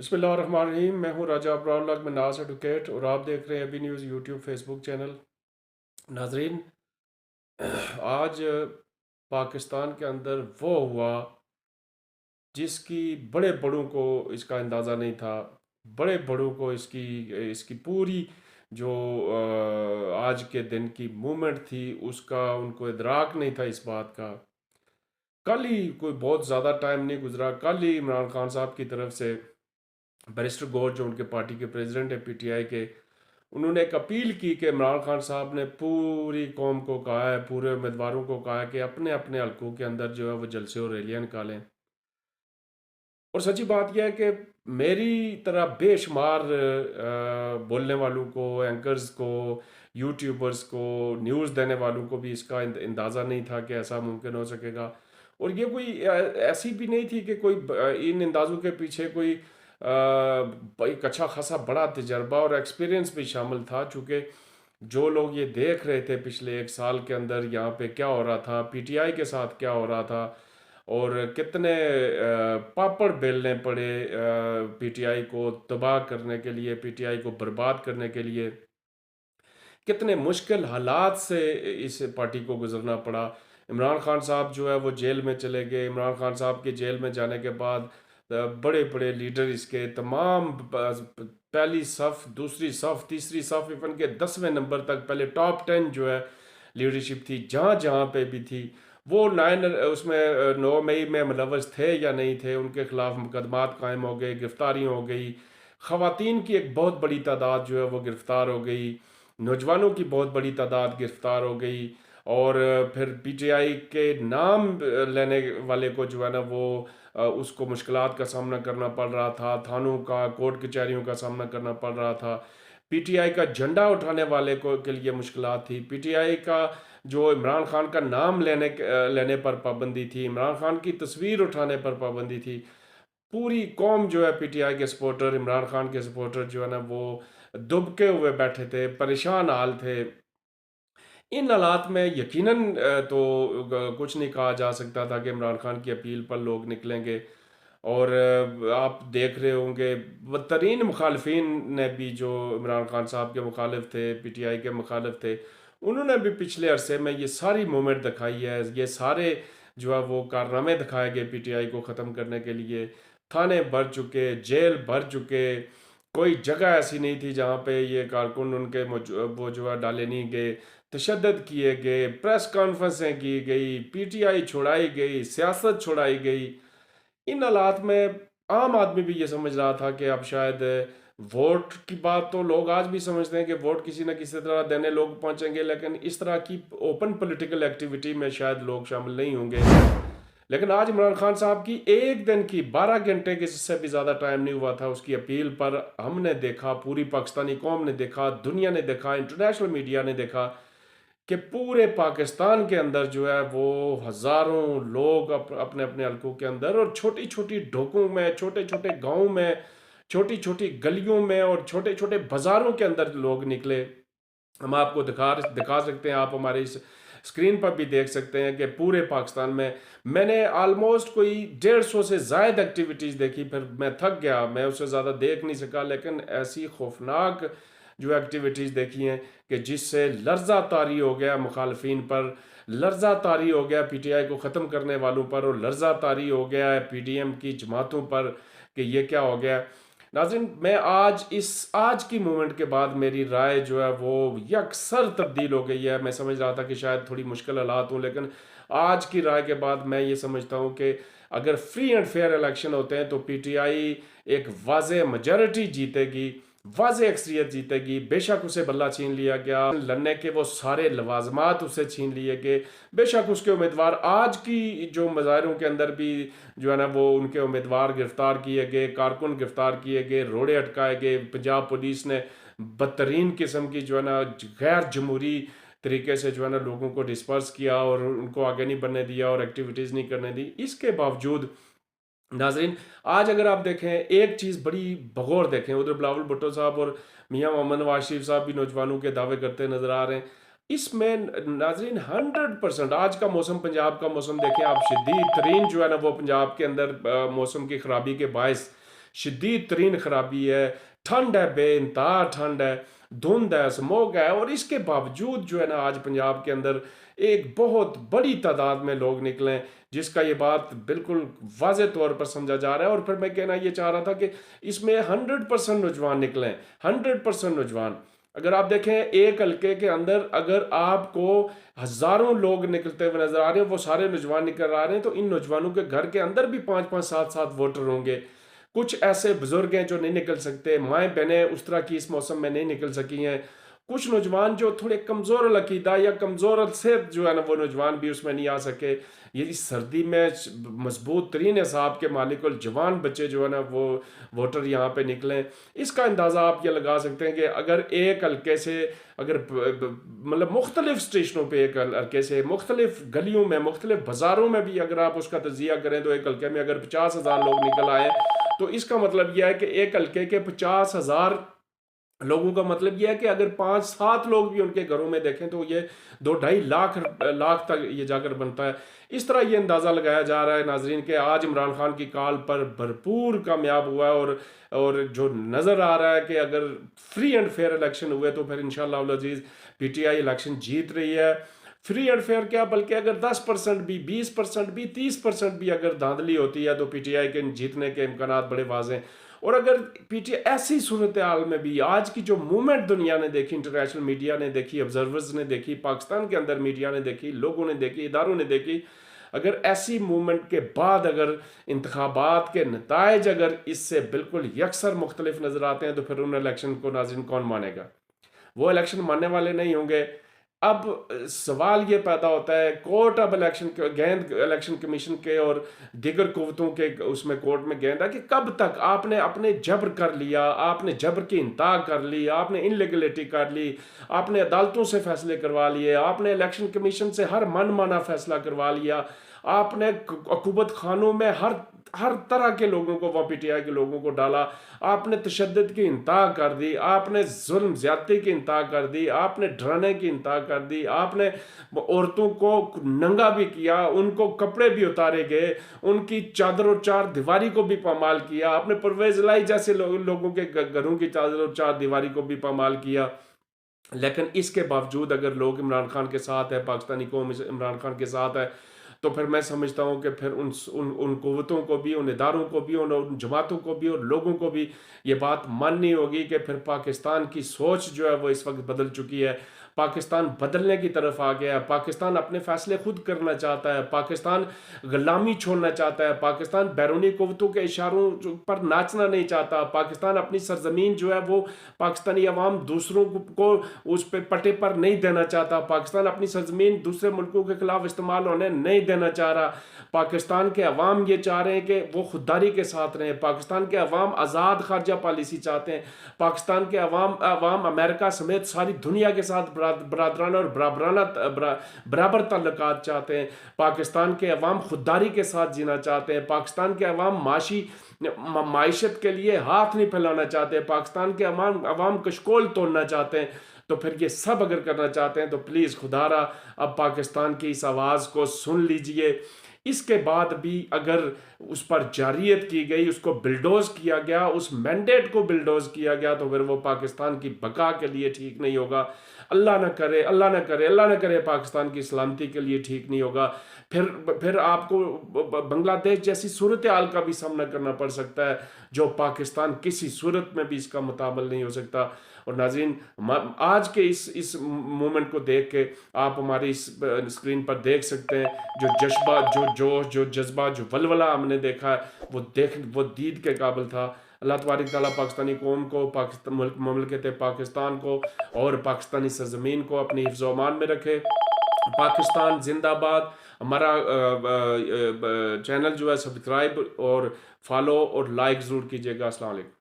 بسم اللہ الرحمن الرحیم، میں ہوں راجہ ابرار میں ناز ایڈوکیٹ، اور آپ دیکھ رہے ہیں ابھی نیوز یوٹیوب فیس بک چینل۔ ناظرین، آج پاکستان کے اندر وہ ہوا جس کی بڑے بڑوں کو اس کا اندازہ نہیں تھا۔ بڑے بڑوں کو اس کی پوری جو آج کے دن کی مومنٹ تھی اس کا ان کو ادراک نہیں تھا اس بات کا۔ کل ہی کوئی بہت زیادہ ٹائم نہیں گزرا، کل ہی عمران خان صاحب کی طرف سے بیرسٹر گور جو ان کے پارٹی کے پریزیڈنٹ ہیں پی ٹی آئی کے، انہوں نے ایک اپیل کی کہ عمران خان صاحب نے پوری قوم کو کہا ہے، پورے امیدواروں کو کہا ہے کہ اپنے اپنے حلقوں کے اندر جو ہے وہ جلسے اور ریلیاں نکالیں۔ اور سچی بات یہ ہے کہ میری طرح بے شمار بولنے والوں کو، اینکرز کو، یوٹیوبرز کو، نیوز دینے والوں کو بھی اس کا اندازہ نہیں تھا کہ ایسا ممکن ہو سکے گا۔ اور یہ کوئی ایسی بھی نہیں تھی کہ کوئی ان اندازوں کے پیچھے کوئی ایک اچھا خاصا بڑا تجربہ اور ایکسپیرینس بھی شامل تھا، چونکہ جو لوگ یہ دیکھ رہے تھے پچھلے ایک سال کے اندر یہاں پہ کیا ہو رہا تھا، پی ٹی آئی کے ساتھ کیا ہو رہا تھا، اور کتنے پاپڑ بیلنے پڑے پی ٹی آئی کو تباہ کرنے کے لیے، پی ٹی آئی کو برباد کرنے کے لیے، کتنے مشکل حالات سے اس پارٹی کو گزرنا پڑا۔ عمران خان صاحب جو ہے وہ جیل میں چلے گئے۔ عمران خان صاحب کے جیل میں جانے کے بعد بڑے بڑے لیڈر اس کے تمام پہلی صف، دوسری صف، تیسری صف، ایون کے 10ویں نمبر تک، پہلے ٹاپ 10 جو ہے لیڈرشپ تھی جہاں جہاں پہ بھی تھی، وہ اس میں 9 مئی میں ملوث تھے یا نہیں تھے، ان کے خلاف مقدمات قائم ہو گئے، گرفتاری ہو گئی، خواتین کی ایک بہت بڑی تعداد جو ہے وہ گرفتار ہو گئی، نوجوانوں کی بہت بڑی تعداد گرفتار ہو گئی، اور پھر پی ٹی آئی کے نام لینے والے کو جو ہے نا وہ اس کو مشکلات کا سامنا کرنا پڑ رہا تھا، تھانوں کا، کورٹ کچہریوں کا سامنا کرنا پڑ رہا تھا۔ پی ٹی آئی کا جھنڈا اٹھانے والے کو کے لیے مشکلات تھی، پی ٹی آئی کا جو عمران خان کا نام لینے پر پابندی تھی، عمران خان کی تصویر اٹھانے پر پابندی تھی۔ پوری قوم جو ہے پی ٹی آئی کے سپورٹر، عمران خان کے سپورٹر جو ہے نا وہ دبکے ہوئے بیٹھے تھے، پریشان حال تھے۔ ان حالات میں یقیناً تو کچھ نہیں کہا جا سکتا تھا کہ عمران خان کی اپیل پر لوگ نکلیں گے، اور آپ دیکھ رہے ہوں گے بدترین مخالفین نے بھی، جو عمران خان صاحب کے مخالف تھے، پی ٹی آئی کے مخالف تھے، انہوں نے بھی پچھلے عرصے میں یہ ساری موومنٹ دکھائی ہے، یہ سارے جو ہے وہ کارنامے دکھائے گئے پی ٹی آئی کو ختم کرنے کے لیے۔ تھانے بھر چکے، جیل بھر چکے، کوئی جگہ ایسی نہیں تھی جہاں پہ یہ کارکن ان کے وہ جو ہے ڈالے نہیں گئے، تشدد کیے گئے، پریس کانفرنسیں کی گئی، پی ٹی آئی چھوڑائی گئی، سیاست چھوڑائی گئی۔ ان حالات میں عام آدمی بھی یہ سمجھ رہا تھا کہ اب شاید ووٹ کی بات تو لوگ آج بھی سمجھتے ہیں کہ ووٹ کسی نہ کسی طرح دینے لوگ پہنچیں گے، لیکن اس طرح کی اوپن پولیٹیکل ایکٹیویٹی میں شاید لوگ شامل نہیں ہوں گے۔ لیکن آج عمران خان صاحب کی ایک دن کی 12 گھنٹے کے سے بھی زیادہ ٹائم نہیں ہوا تھا اس کی اپیل پر، ہم نے دیکھا، پوری پاکستانی قوم نے دیکھا، دنیا نے دیکھا، انٹرنیشنل میڈیا نے دیکھا کہ پورے پاکستان کے اندر جو ہے وہ ہزاروں لوگ اپنے اپنے حلقوں کے اندر، اور چھوٹی چھوٹی ڈھوکوں میں، چھوٹے چھوٹے گاؤں میں، چھوٹی چھوٹی گلیوں میں، اور چھوٹے چھوٹے بازاروں کے اندر لوگ نکلے۔ ہم آپ کو دکھا سکتے ہیں، آپ ہمارے اس اسکرین پر بھی دیکھ سکتے ہیں کہ پورے پاکستان میں نے آلموسٹ کوئی 150 سے زائد ایکٹیویٹیز دیکھی، پھر میں تھک گیا، میں اس سے زیادہ دیکھ نہیں سکا، لیکن ایسی خوفناک جو ایکٹیویٹیز دیکھی ہیں کہ جس سے لرزہ طاری ہو گیا مخالفین پر، لرزہ طاری ہو گیا پی ٹی آئی کو ختم کرنے والوں پر، اور لرزہ طاری ہو گیا ہے پی ڈی ایم کی جماعتوں پر کہ یہ کیا ہو گیا۔ ناظرین، میں آج کی مومنٹ کے بعد میری رائے جو ہے وہ یکسر تبدیل ہو گئی ہے۔ میں سمجھ رہا تھا کہ شاید تھوڑی مشکل حالات ہوں، لیکن آج کی رائے کے بعد میں یہ سمجھتا ہوں کہ اگر فری اینڈ فیئر الیکشن ہوتے ہیں تو پی ٹی آئی ایک واضح میجورٹی جیتے گی، واضح اکثریت جیتے گی۔ بے شک اسے بلہ چھین لیا گیا، لڑنے کے وہ سارے لوازمات اسے چھین لیے گئے، بے شک اس کے امیدوار آج کی جو مظاہروں کے اندر بھی جو ہے نا وہ ان کے امیدوار گرفتار کیے گئے، کارکن گرفتار کیے گئے، روڑے اٹکائے گئے، پنجاب پولیس نے بدترین قسم کی جو ہے نا غیر جمہوری طریقے سے جو ہے نا لوگوں کو ڈسپرس کیا، اور ان کو آگے نہیں بڑھنے دیا، اور ایکٹیویٹیز نہیں کرنے دی۔ اس کے باوجود ناظرین، آج اگر آپ دیکھیں ایک چیز بڑی بغور دیکھیں، ادھر بلاول بھٹو صاحب اور میاں محمد نواز شریف صاحب بھی نوجوانوں کے دعوے کرتے نظر آ رہے ہیں۔ اس میں ناظرین 100% آج کا موسم، پنجاب کا موسم دیکھیں آپ، شدید ترین جو ہے نا وہ پنجاب کے اندر موسم کی خرابی کے باعث شدید ترین خرابی ہے، ٹھنڈ ہے، بے انتہا ٹھنڈ ہے، دھند ہے، اسموگ ہے، اور اس کے باوجود جو ہے نا آج پنجاب کے اندر ایک بہت بڑی تعداد میں لوگ نکلیں، جس کا یہ بات بالکل واضح طور پر سمجھا جا رہا ہے۔ اور پھر میں کہنا یہ چاہ رہا تھا کہ اس میں 100% نوجوان نکلیں، 100% نوجوان۔ اگر آپ دیکھیں ایک حلقے کے اندر اگر آپ کو ہزاروں لوگ نکلتے ہوئے نظر آ رہے ہیں، وہ سارے نوجوان نکل آ رہے ہیں، تو ان نوجوانوں کے گھر کے اندر بھی 5-5 7-7 ووٹر ہوں گے۔ کچھ ایسے بزرگ ہیں جو نہیں نکل سکتے، مائیں بہنیں اس طرح کی اس موسم میں نہیں نکل سکی ہیں، کچھ نوجوان جو تھوڑے کمزور العقیدہ یا کمزور الصحت جو ہے نا وہ نوجوان بھی اس میں نہیں آ سکے۔ یہ اس سردی میں مضبوط ترین اعصاب کے مالک الجوان بچے جو ہے نا وہ ووٹر یہاں پہ نکلیں۔ اس کا اندازہ آپ یہ لگا سکتے ہیں کہ اگر ایک حلقے سے اگر مطلب مختلف اسٹیشنوں پہ ایک حلقے سے مختلف گلیوں میں مختلف بازاروں میں بھی اگر آپ اس کا تجزیہ کریں تو ایک حلقے میں اگر 50,000 لوگ نکل آئے تو اس کا مطلب یہ ہے کہ ایک حلقے کے 50,000 لوگوں کا مطلب یہ ہے کہ اگر 5-7 لوگ بھی ان کے گھروں میں دیکھیں تو یہ 2-2.5 لاکھ تک یہ جا کر بنتا ہے۔ اس طرح یہ اندازہ لگایا جا رہا ہے ناظرین کہ آج عمران خان کی کال پر بھرپور کامیاب ہوا ہے، اور جو نظر آ رہا ہے کہ اگر فری اینڈ فیئر الیکشن ہوئے تو پھر انشاءاللہ العزیز پی ٹی آئی الیکشن جیت رہی ہے۔ فری اینڈ فیئر کیا، بلکہ اگر 10% بھی 20% بھی 30% بھی اگر دھاندلی ہوتی ہے تو پی ٹی آئی کے جیتنے کے امکانات بڑے واضح ہیں۔ اور اگر پی ٹی آئی ایسی صورتحال میں بھی آج کی جو موومنٹ دنیا نے دیکھی، انٹرنیشنل میڈیا نے دیکھی، آبزرورز نے دیکھی، پاکستان کے اندر میڈیا نے دیکھی، لوگوں نے دیکھی، اداروں نے دیکھی، اگر ایسی موومنٹ کے بعد اگر انتخابات کے نتائج اگر اس سے بالکل یکسر مختلف نظر آتے ہیں تو پھر ان الیکشن کو ناظرین کون مانے گا؟ وہ الیکشن ماننے والے نہیں ہوں گے۔ اب سوال یہ پیدا ہوتا ہے، کورٹ اب گیند الیکشن کمیشن کے اور دیگر قوتوں کے اس میں کورٹ میں گیند ہے کہ کب تک آپ نے اپنے جبر کر لیا، آپ نے جبر کی انتہا کر لی، آپ نے انلیگلٹی کر لی، آپ نے عدالتوں سے فیصلے کروا لیے، آپ نے الیکشن کمیشن سے ہر من مانا فیصلہ کروا لیا، آپ نے عقوبت خانوں میں ہر طرح کے لوگوں کو، وہ پی ٹی آئی کے لوگوں کو ڈالا، آپ نے تشدد کی انتہا کر دی، آپ نے ظلم زیادتی کی انتہا کر دی، آپ نے ڈرانے کی انتہا کر دی، آپ نے عورتوں کو ننگا بھی کیا، ان کو کپڑے بھی اتارے گئے، ان کی چادر و چار دیواری کو بھی پامال کیا، آپ نے پرویز الہی جیسے لوگوں کے گھروں کی چادر و چار دیواری کو بھی پامال کیا۔ لیکن اس کے باوجود اگر لوگ عمران خان کے ساتھ ہے، پاکستانی قوم عمران خان کے ساتھ ہے، تو پھر میں سمجھتا ہوں کہ پھر ان قوتوں کو بھی، ان اداروں کو بھی، ان جماعتوں کو بھی اور لوگوں کو بھی یہ بات ماننی ہوگی کہ پھر پاکستان کی سوچ جو ہے وہ اس وقت بدل چکی ہے، پاکستان بدلنے کی طرف آ گیا ہے، پاکستان اپنے فیصلے خود کرنا چاہتا ہے، پاکستان غلامی چھوڑنا چاہتا ہے، پاکستان بیرونی قوتوں کے اشاروں پر ناچنا نہیں چاہتا، پاکستان اپنی سرزمین جو ہے وہ پاکستانی عوام دوسروں کو اس پہ پٹے پر نہیں دینا چاہتا، پاکستان اپنی سرزمین دوسرے ملکوں کے خلاف استعمال ہونے نہیں دینا چاہ رہا، پاکستان کے عوام یہ چاہ رہے ہیں کہ وہ خودداری کے ساتھ رہیں، پاکستان کے عوام آزاد خارجہ پالیسی چاہتے ہیں، پاکستان کے عوام امریکہ سمیت ساری دنیا کے ساتھ برادرانہ اور برابر تعلقات چاہتے ہیں، پاکستان کے عوام خودداری کے ساتھ جینا چاہتے ہیں، پاکستان کے عوام معیشت کے لیے ہاتھ نہیں پھیلانا چاہتے، پاکستان کے عوام کشکول توڑنا چاہتے ہیں۔ تو پھر یہ سب اگر کرنا چاہتے ہیں تو پلیز خدا را اب پاکستان کی اس آواز کو سن لیجئے۔ اس کے بعد بھی اگر اس پر جاریت کی گئی، اس کو بلڈوز کیا گیا، اس مینڈیٹ کو بلڈوز کیا گیا، تو پھر وہ پاکستان کی بقا کے لیے ٹھیک نہیں ہوگا۔ اللہ نہ کرے، اللہ نہ کرے، اللہ نہ کرے پاکستان کی سلامتی کے لیے ٹھیک نہیں ہوگا۔ پھر آپ کو بنگلہ دیش جیسی صورتحال کا بھی سامنا کرنا پڑ سکتا ہے، جو پاکستان کسی صورت میں بھی اس کا متحمل نہیں ہو سکتا۔ اور ناظرین، آج کے اس مومنٹ کو دیکھ کے آپ ہماری اس اسکرین پر دیکھ سکتے ہیں جو جذبہ، جو جوش، جو جذبہ، جو ولولہ ہم نے دیکھا ہے وہ دید کے قابل تھا۔ اللہ تبارک تعالیٰ پاکستانی قوم کو، مملکت پاکستان کو اور پاکستانی سرزمین کو اپنی حفظ و امان میں رکھے۔ پاکستان زندہ باد۔ ہمارا چینل جو ہے سبسکرائب اور فالو اور لائک ضرور کیجیے گا۔ السلام علیکم۔